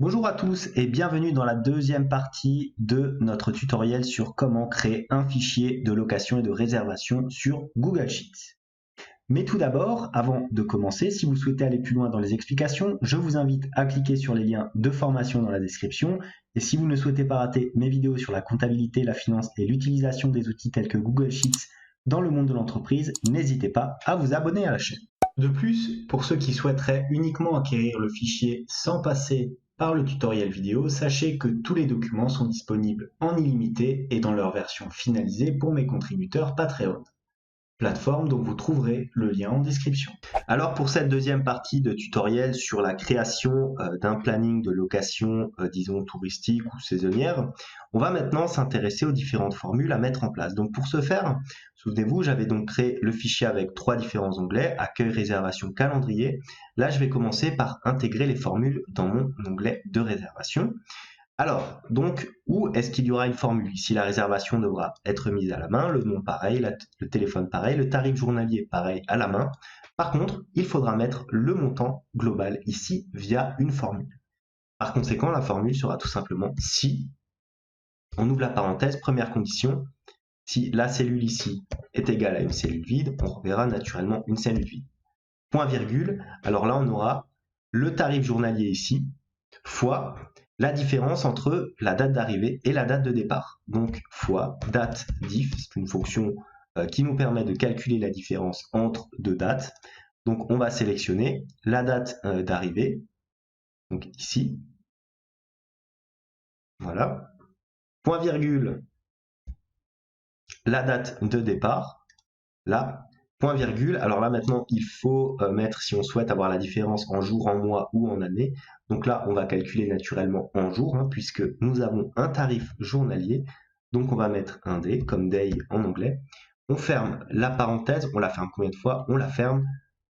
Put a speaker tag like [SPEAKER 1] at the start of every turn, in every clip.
[SPEAKER 1] Bonjour à tous et bienvenue dans la deuxième partie de notre tutoriel sur comment créer un fichier de location et de réservation sur Google Sheets. Mais tout d'abord, avant de commencer, si vous souhaitez aller plus loin dans les explications, je vous invite à cliquer sur les liens de formation dans la description. Et si vous ne souhaitez pas rater mes vidéos sur la comptabilité, la finance et l'utilisation des outils tels que Google Sheets dans le monde de l'entreprise, n'hésitez pas à vous abonner à la chaîne. De plus, pour ceux qui souhaiteraient uniquement acquérir le fichier sans passer par le tutoriel vidéo, sachez que tous les documents sont disponibles en illimité et dans leur version finalisée pour mes contributeurs Patreon, plateforme dont vous trouverez le lien en description. Alors pour cette deuxième partie de tutoriel sur la création d'un planning de location, disons touristique ou saisonnière, on va maintenant s'intéresser aux différentes formules à mettre en place. Donc pour ce faire, souvenez-vous, j'avais donc créé le fichier avec 3 différents onglets, accueil, réservation, calendrier. Là, je vais commencer par intégrer les formules dans mon onglet de réservation. Alors, donc, où est-ce qu'il y aura une formule? Ici, la réservation devra être mise à la main, le nom pareil, le téléphone pareil, le tarif journalier pareil à la main. Par contre, il faudra mettre le montant global ici via une formule. Par conséquent, la formule sera tout simplement si, on ouvre la parenthèse, première condition, si la cellule ici est égale à une cellule vide, on reverra naturellement une cellule vide. Point virgule, alors là on aura le tarif journalier ici, fois la différence entre la date d'arrivée et la date de départ. Donc fois date diff, c'est une fonction qui nous permet de calculer la différence entre deux dates. Donc on va sélectionner la date d'arrivée, donc ici, voilà, point virgule, la date de départ, là, point virgule. Alors là maintenant il faut mettre, si on souhaite avoir la différence en jours, en mois ou en années. Donc là on va calculer naturellement en jours, puisque nous avons un tarif journalier. Donc on va mettre un day, comme day en anglais. On ferme la parenthèse, on la ferme combien de fois? On la ferme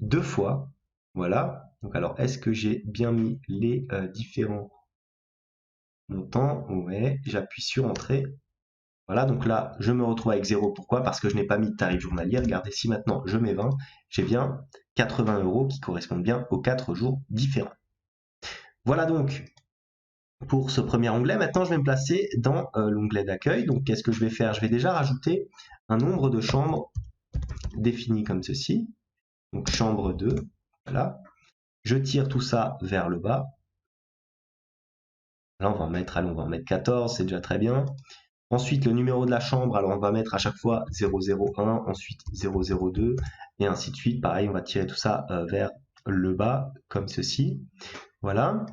[SPEAKER 1] 2 fois. Voilà. Donc alors est-ce que j'ai bien mis les différents montants? Ouais, j'appuie sur entrée. Voilà, donc là, je me retrouve avec 0. Pourquoi? Parce que je n'ai pas mis de tarif journalier. Regardez, si maintenant je mets 20, j'ai bien 80 € qui correspondent bien aux 4 jours différents. Voilà donc pour ce premier onglet. Maintenant, je vais me placer dans l'onglet d'accueil. Donc, qu'est-ce que je vais faire? Je vais déjà rajouter un nombre de chambres défini comme ceci. Donc, chambre 2. Voilà. Je tire tout ça vers le bas. Là, on va en mettre, allez, on va en mettre 14, c'est déjà très bien. Ensuite, le numéro de la chambre, alors on va mettre à chaque fois 001, ensuite 002, et ainsi de suite. Pareil, on va tirer tout ça vers le bas, comme ceci. Voilà.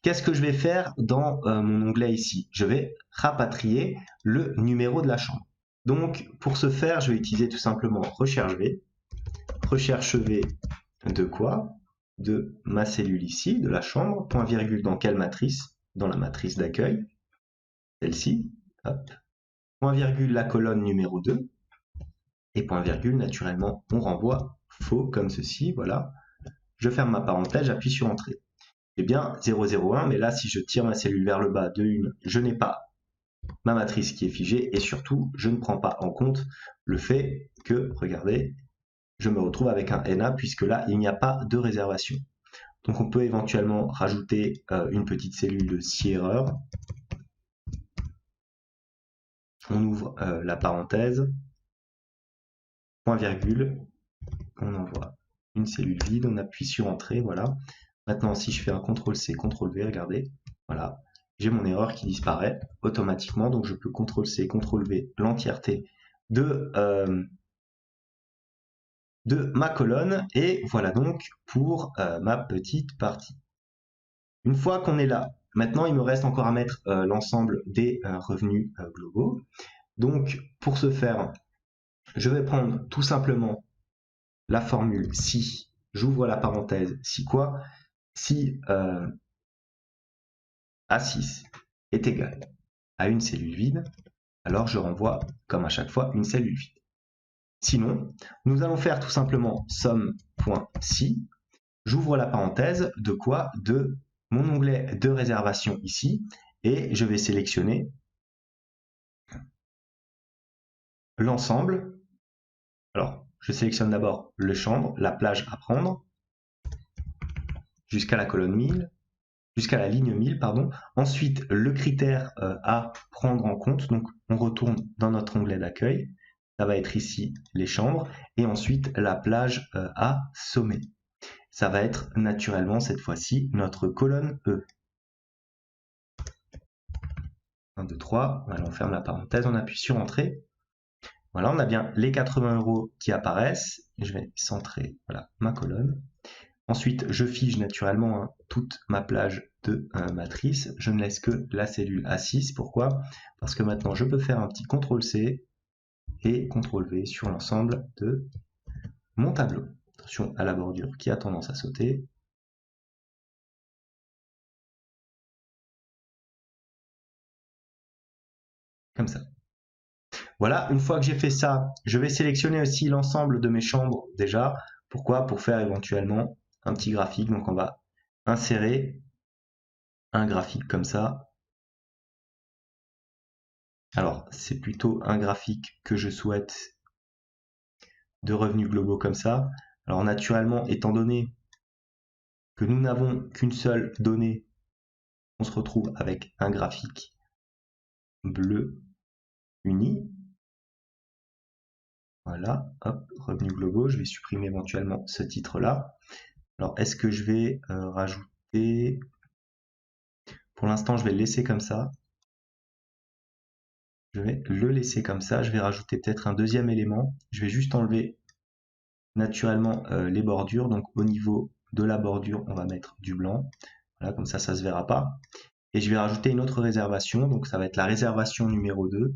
[SPEAKER 1] Qu'est-ce que je vais faire dans mon onglet ici? Je vais rapatrier le numéro de la chambre. Donc, pour ce faire, je vais utiliser tout simplement recherche V. Recherche V de quoi? De ma cellule ici, de la chambre. Point virgule dans quelle matrice? Dans la matrice d'accueil. Celle-ci. Hop. Point virgule la colonne numéro 2, et point virgule, naturellement, on renvoie faux comme ceci, voilà. Je ferme ma parenthèse, j'appuie sur entrée. Eh bien, 001, mais là, si je tire ma cellule vers le bas de 1, je n'ai pas ma matrice qui est figée, et surtout, je ne prends pas en compte le fait que, regardez, je me retrouve avec un NA, puisque là, il n'y a pas de réservation. Donc, on peut éventuellement rajouter une petite cellule de si erreur. On ouvre la parenthèse, point virgule, on envoie une cellule vide, on appuie sur entrée, voilà. Maintenant, si je fais un CTRL-C, CTRL-V, regardez, voilà, j'ai mon erreur qui disparaît automatiquement, donc je peux CTRL-C, CTRL-V l'entièreté de ma colonne, et voilà donc pour ma petite partie. Une fois qu'on est là, maintenant il me reste encore à mettre l'ensemble des revenus globaux. Donc pour ce faire, je vais prendre tout simplement la formule si, j'ouvre la parenthèse, si quoi? Si A6 est égal à une cellule vide, alors je renvoie, comme à chaque fois, une cellule vide. Sinon, nous allons faire tout simplement somme.si, j'ouvre la parenthèse, de quoi? De mon onglet de réservation ici, et je vais sélectionner l'ensemble. Alors, je sélectionne d'abord le chambre, la plage à prendre, jusqu'à la colonne 1000, jusqu'à la ligne 1000, pardon. Ensuite, le critère à prendre en compte, donc on retourne dans notre onglet d'accueil, ça va être ici les chambres, et ensuite la plage à sommet. Ça va être naturellement cette fois-ci notre colonne E. 1, 2, 3, voilà, on ferme la parenthèse, on appuie sur Entrée. Voilà, on a bien les 80 € qui apparaissent, et je vais centrer voilà, ma colonne. Ensuite, je fige naturellement toute ma plage de matrice. Je ne laisse que la cellule A6. Pourquoi? Parce que maintenant, je peux faire un petit CTRL-C et CTRL-V sur l'ensemble de mon tableau. Attention à la bordure qui a tendance à sauter. Comme ça. Voilà, une fois que j'ai fait ça, je vais sélectionner aussi l'ensemble de mes chambres déjà. Pourquoi? Pour faire éventuellement un petit graphique. Donc on va insérer un graphique comme ça. Alors, c'est plutôt un graphique que je souhaite de revenus globaux comme ça. Alors naturellement, étant donné que nous n'avons qu'une seule donnée, on se retrouve avec un graphique bleu uni. Voilà, hop, revenus globaux, je vais supprimer éventuellement ce titre-là. Alors, est-ce que je vais rajouter... Pour l'instant, je vais le laisser comme ça. Je vais le laisser comme ça. Je vais rajouter peut-être un deuxième élément. Je vais juste enlever naturellement les bordures. Donc, au niveau de la bordure, on va mettre du blanc. Voilà, comme ça se verra pas. Et je vais rajouter une autre réservation. Donc, ça va être la réservation numéro 2.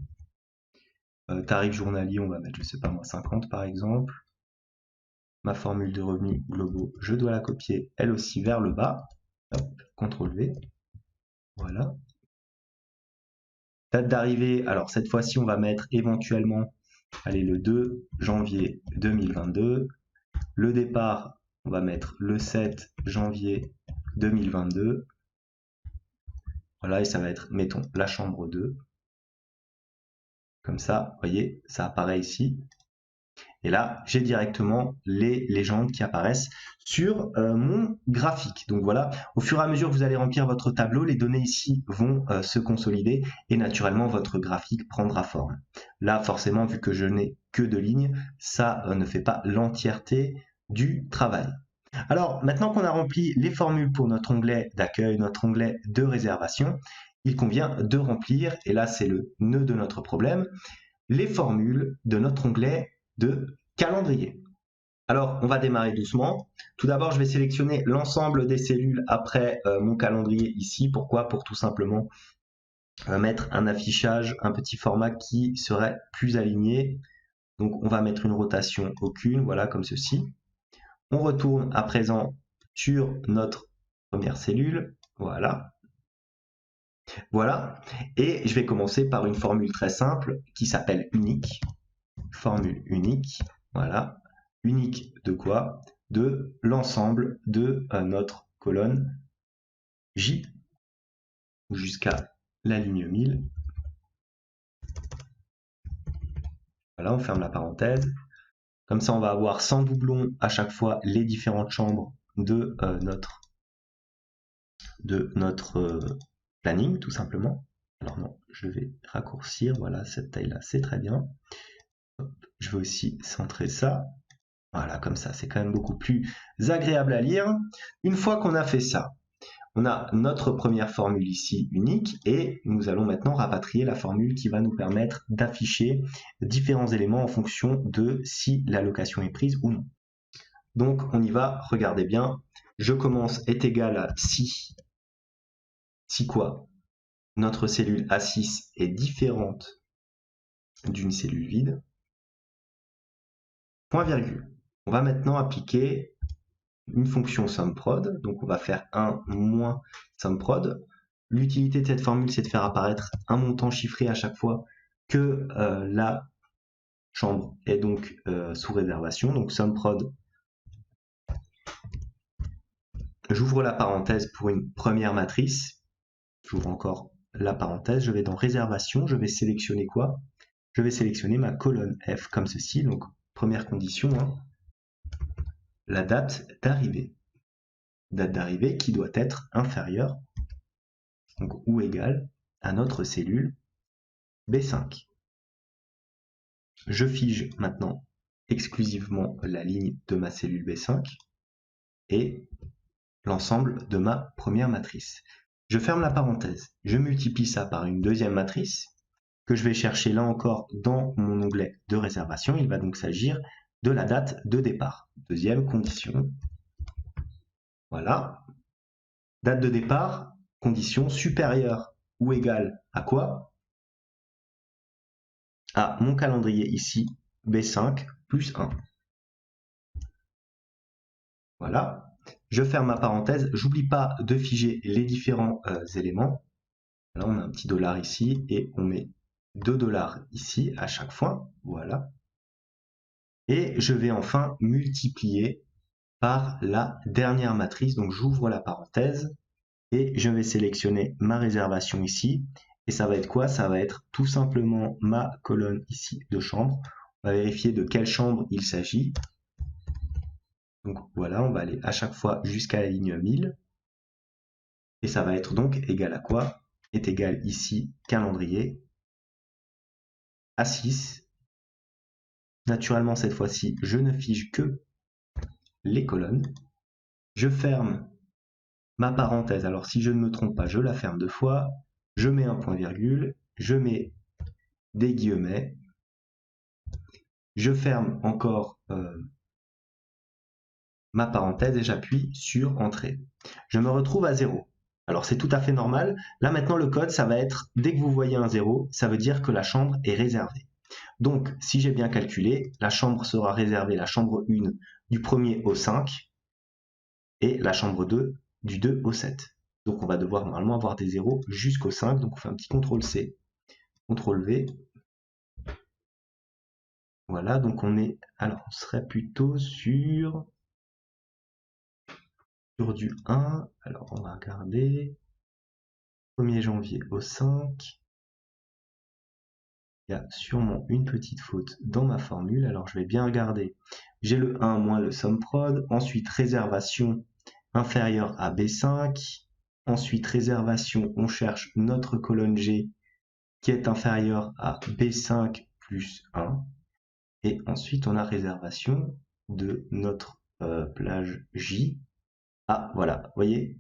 [SPEAKER 1] Tarif journalier, on va mettre, je sais pas moi, 50 par exemple. Ma formule de revenus globaux, je dois la copier elle aussi vers le bas. Hop, CTRL-V. Voilà. Date d'arrivée, alors cette fois-ci, on va mettre éventuellement, allez, le 2 janvier 2022. Le départ, on va mettre le 7 janvier 2022. Voilà, et ça va être, mettons, la chambre 2. Comme ça, vous voyez, ça apparaît ici. Et là, j'ai directement les légendes qui apparaissent sur mon graphique. Donc voilà, au fur et à mesure que vous allez remplir votre tableau, les données ici vont se consolider et naturellement, votre graphique prendra forme. Là, forcément, vu que je n'ai que 2 lignes, ça ne fait pas l'entièreté du travail. Alors, maintenant qu'on a rempli les formules pour notre onglet d'accueil, notre onglet de réservation, il convient de remplir, et là c'est le nœud de notre problème, les formules de notre onglet de calendrier. Alors, on va démarrer doucement. Tout d'abord, je vais sélectionner l'ensemble des cellules après mon calendrier ici. Pourquoi? Pour tout simplement mettre un affichage, un petit format qui serait plus aligné. Donc, on va mettre une rotation aucune, voilà, comme ceci. On retourne à présent sur notre première cellule. Voilà. Voilà. Et je vais commencer par une formule très simple qui s'appelle unique. Formule unique. Voilà. Unique de quoi? De l'ensemble de notre colonne J jusqu'à la ligne 1000. Voilà, on ferme la parenthèse. Comme ça, on va avoir sans doublon à chaque fois les différentes chambres de notre planning, tout simplement. Alors non, je vais raccourcir. Voilà, cette taille-là, c'est très bien. Hop, je vais aussi centrer ça. Voilà, comme ça, c'est quand même beaucoup plus agréable à lire. Une fois qu'on a fait ça, on a notre première formule ici unique et nous allons maintenant rapatrier la formule qui va nous permettre d'afficher différents éléments en fonction de si l'allocation est prise ou non. Donc on y va, regardez bien, je commence est égal à si quoi? Notre cellule A6 est différente d'une cellule vide. Point virgule. On va maintenant appliquer une fonction SUMPROD, donc on va faire 1 moins SUMPROD. L'utilité de cette formule, c'est de faire apparaître un montant chiffré à chaque fois que la chambre est donc sous réservation. Donc SUMPROD, j'ouvre la parenthèse pour une première matrice. J'ouvre encore la parenthèse, je vais dans réservation, je vais sélectionner quoi? Je vais sélectionner ma colonne F comme ceci. Donc première condition, hein, la date d'arrivée. Date d'arrivée qui doit être inférieure donc ou égale à notre cellule B5. Je fige maintenant exclusivement la ligne de ma cellule B5 et l'ensemble de ma première matrice. Je ferme la parenthèse, je multiplie ça par une deuxième matrice que je vais chercher là encore dans mon onglet de réservation. Il va donc s'agir de la date de départ. Deuxième condition. Voilà. Date de départ, condition supérieure ou égale à quoi? À mon calendrier ici, B5 plus 1. Voilà. Je ferme ma parenthèse. J'oublie pas de figer les différents éléments. Là, on a un petit dollar ici et on met 2 $ ici à chaque fois. Voilà. Et je vais enfin multiplier par la dernière matrice. Donc j'ouvre la parenthèse et je vais sélectionner ma réservation ici. Et ça va être quoi? Ça va être tout simplement ma colonne ici de chambre. On va vérifier de quelle chambre il s'agit. Donc voilà, on va aller à chaque fois jusqu'à la ligne 1000. Et ça va être donc égal à quoi? Est égal ici, calendrier, à 6. Naturellement, cette fois-ci, je ne fige que les colonnes. Je ferme ma parenthèse. Alors, si je ne me trompe pas, je la ferme 2 fois. Je mets un point-virgule. Je mets des guillemets. Je ferme encore ma parenthèse et j'appuie sur Entrée. Je me retrouve à 0. Alors, c'est tout à fait normal. Là, maintenant, le code, ça va être, dès que vous voyez un 0, ça veut dire que la chambre est réservée. Donc, si j'ai bien calculé, la chambre sera réservée, la chambre 1, du 1er au 5, et la chambre 2, du 2 au 7. Donc, on va devoir normalement avoir des 0 jusqu'au 5. Donc, on fait un petit CTRL-C, CTRL-V. Voilà, donc on est... Alors, on serait plutôt sur du 1. Alors, on va regarder. 1er janvier au 5. Il y a sûrement une petite faute dans ma formule. Alors, je vais bien regarder. J'ai le 1 moins le SUMPROD. Ensuite, réservation inférieure à B5. Ensuite, réservation, on cherche notre colonne G qui est inférieure à B5 plus 1. Et ensuite, on a réservation de notre plage J. Ah, voilà, vous voyez,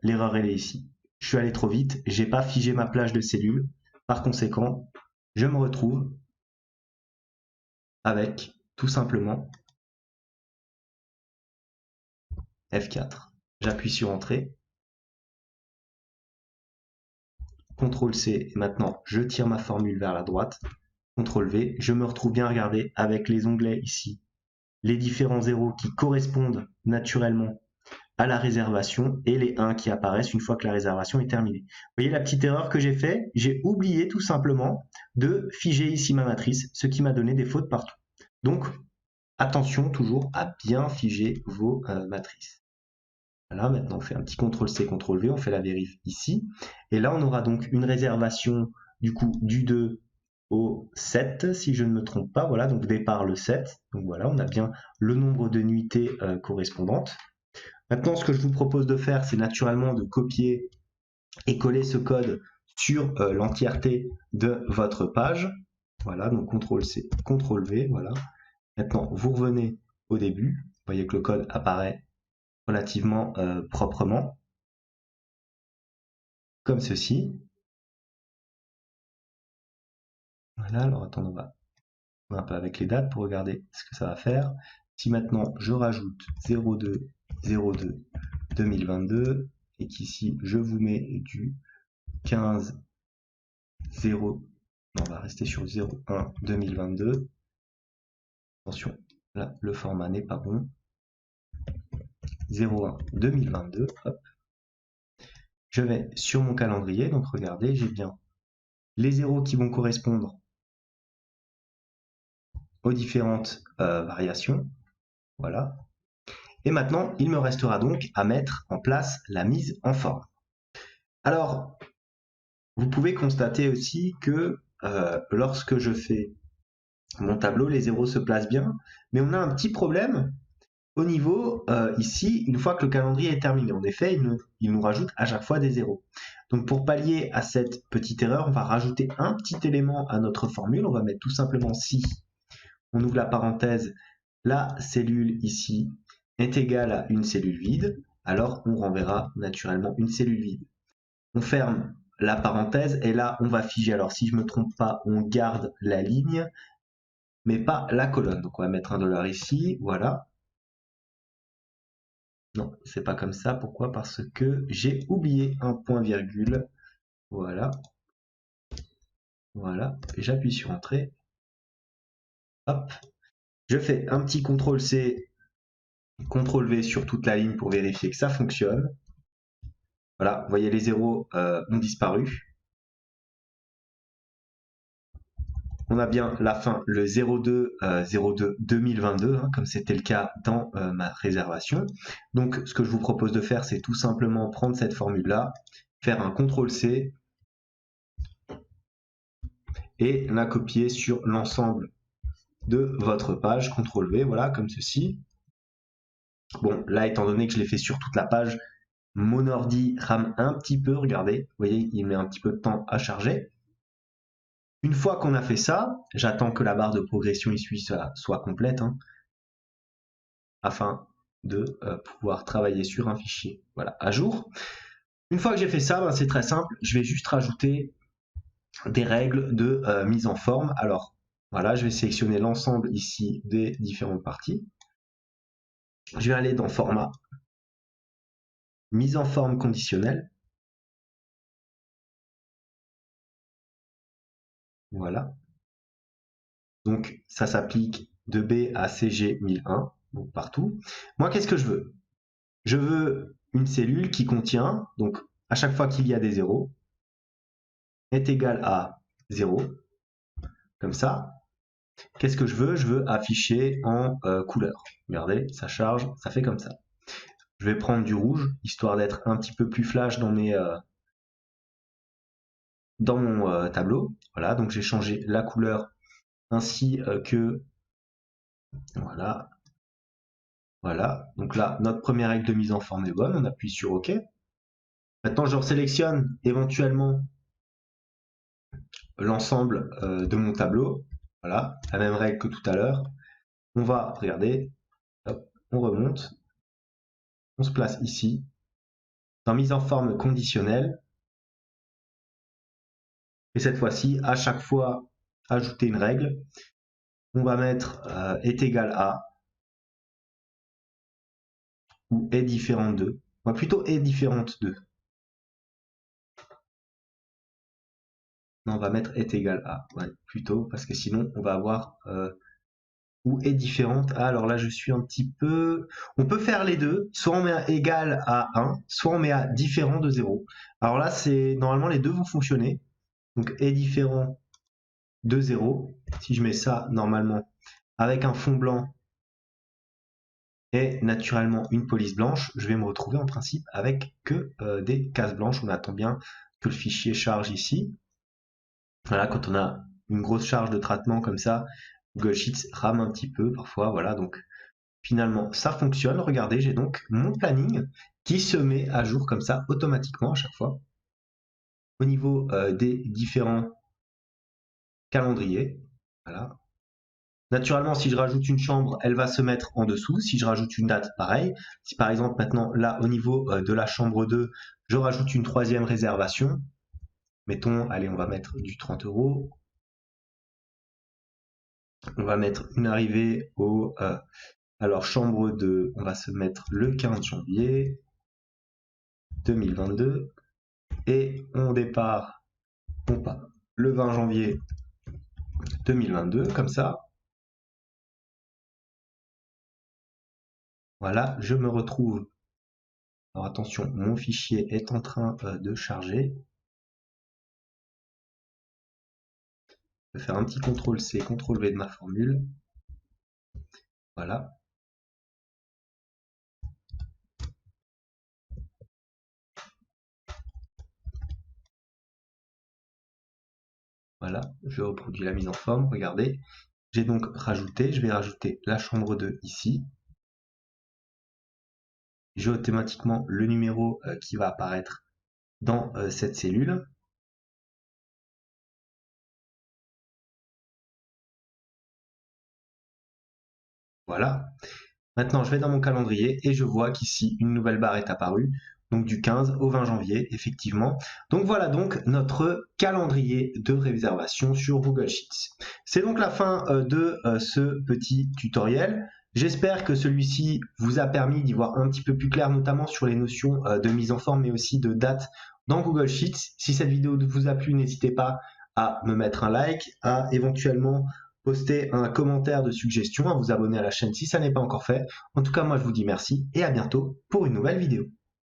[SPEAKER 1] l'erreur elle est ici. Je suis allé trop vite, j'ai pas figé ma plage de cellules. Par conséquent, je me retrouve avec tout simplement F4. J'appuie sur Entrée. CTRL-C, et maintenant je tire ma formule vers la droite. CTRL-V, je me retrouve bien, regardez, avec les onglets ici, les différents zéros qui correspondent naturellement à la réservation et les 1 qui apparaissent une fois que la réservation est terminée. Vous voyez la petite erreur que j'ai fait? J'ai oublié tout simplement de figer ici ma matrice, ce qui m'a donné des fautes partout. Donc, attention toujours à bien figer vos matrices. Voilà, maintenant on fait un petit CTRL-C, CTRL-V, on fait la vérif ici. Et là, on aura donc une réservation du coup du 2 au 7, si je ne me trompe pas. Voilà, donc départ le 7. Donc voilà, on a bien le nombre de nuitées correspondantes. Maintenant, ce que je vous propose de faire, c'est naturellement de copier et coller ce code sur l'entièreté de votre page. Voilà, donc CTRL-C, CTRL-V, voilà. Maintenant, vous revenez au début. Vous voyez que le code apparaît relativement proprement, comme ceci. Voilà, alors attendez, on va un peu avec les dates pour regarder ce que ça va faire. Si maintenant je rajoute 02 02 2022 et qu'ici je vous mets du 15 0, on va rester sur 01 2022. Attention, là le format n'est pas bon. 01 2022, hop. Je vais sur mon calendrier, donc regardez, j'ai bien les zéros qui vont correspondre aux différentes variations. Voilà. Et maintenant, il me restera donc à mettre en place la mise en forme. Alors, vous pouvez constater aussi que lorsque je fais mon tableau, les zéros se placent bien, mais on a un petit problème au niveau ici, une fois que le calendrier est terminé, en effet, il nous rajoute à chaque fois des zéros. Donc pour pallier à cette petite erreur, on va rajouter un petit élément à notre formule. On va mettre tout simplement si, on ouvre la parenthèse, la cellule ici est égale à une cellule vide, alors on renverra naturellement une cellule vide. On ferme la parenthèse et là on va figer. Alors si je ne me trompe pas, on garde la ligne, mais pas la colonne. Donc on va mettre $1 ici, voilà. Non, c'est pas comme ça. Pourquoi? Parce que j'ai oublié un point virgule. Voilà. Voilà. Et j'appuie sur Entrée. Hop. Je fais un petit CTRL-C, CTRL-V sur toute la ligne pour vérifier que ça fonctionne. Voilà, vous voyez les zéros ont disparu. On a bien la fin, le 02 2022, hein, comme c'était le cas dans ma réservation. Donc ce que je vous propose de faire, c'est tout simplement prendre cette formule-là, faire un CTRL-C et la copier sur l'ensemble de votre page, CTRL-V, voilà, comme ceci. Bon, là, étant donné que je l'ai fait sur toute la page, mon ordi rame un petit peu, regardez, vous voyez, il met un petit peu de temps à charger. Une fois qu'on a fait ça, j'attends que la barre de progression ici soit complète, hein, afin de pouvoir travailler sur un fichier, voilà, à jour. Une fois que j'ai fait ça, ben, c'est très simple, je vais juste rajouter des règles de mise en forme. Alors, voilà, je vais sélectionner l'ensemble ici des différentes parties. Je vais aller dans Format, Mise en forme conditionnelle. Voilà. Donc, ça s'applique de B à CG 1001, donc partout. Moi, qu'est-ce que je veux? Je veux une cellule qui contient, donc à chaque fois qu'il y a des zéros, est égal à 0, comme ça. Qu'est-ce que je veux? Je veux afficher en couleur. Regardez, ça charge, ça fait comme ça. Je vais prendre du rouge, histoire d'être un petit peu plus flash dans mon tableau. Voilà, donc j'ai changé la couleur ainsi que... Voilà. Voilà, donc là, notre première règle de mise en forme est bonne, on appuie sur OK. Maintenant, je sélectionne éventuellement l'ensemble de mon tableau. Voilà, la même règle que tout à l'heure. On va, regarder, hop, on remonte, on se place ici, dans mise en forme conditionnelle. Et cette fois-ci, à chaque fois, ajouter une règle. On va mettre est égal à ou est différente de. Plutôt est différente de. Non, on va mettre est égal à, ouais, plutôt, parce que sinon on va avoir ou est différente à. Alors là, je suis un petit peu... On peut faire les deux, soit on met à égal à 1, soit on met à différent de 0. Alors là, c'est normalement les deux vont fonctionner. Donc est différent de 0. Si je mets ça normalement avec un fond blanc et naturellement une police blanche, je vais me retrouver en principe avec que des cases blanches. On attend bien que le fichier charge ici. Voilà, quand on a une grosse charge de traitement comme ça, Google Sheets rame un petit peu parfois. Voilà, donc finalement ça fonctionne. Regardez, j'ai donc mon planning qui se met à jour comme ça automatiquement à chaque fois au niveau des différents calendriers. Voilà. Naturellement, si je rajoute une chambre, elle va se mettre en dessous. Si je rajoute une date, pareil. Si par exemple maintenant, là, au niveau de la chambre 2, je rajoute une troisième réservation, mettons, allez, on va mettre du 30 €. On va mettre une arrivée au... alors, chambre 2, on va se mettre le 15 janvier 2022. Et on départ, on part le 20 janvier 2022, comme ça. Voilà, je me retrouve. Alors attention, mon fichier est en train de charger. Je vais faire un petit CTRL-C, CTRL-V de ma formule. Voilà. Voilà, je reproduis la mise en forme. Regardez, j'ai donc rajouté, je vais rajouter la chambre 2 ici. j'ai automatiquement le numéro qui va apparaître dans cette cellule. Voilà. Maintenant, je vais dans mon calendrier et je vois qu'ici, une nouvelle barre est apparue. Donc du 15 au 20 janvier, effectivement. Donc voilà donc notre calendrier de réservation sur Google Sheets. C'est donc la fin de ce petit tutoriel. J'espère que celui-ci vous a permis d'y voir un petit peu plus clair, notamment sur les notions de mise en forme, mais aussi de date dans Google Sheets. Si cette vidéo vous a plu, n'hésitez pas à me mettre un like, à éventuellement poster un commentaire de suggestion, à vous abonner à la chaîne si ça n'est pas encore fait. En tout cas, moi je vous dis merci et à bientôt pour une nouvelle vidéo.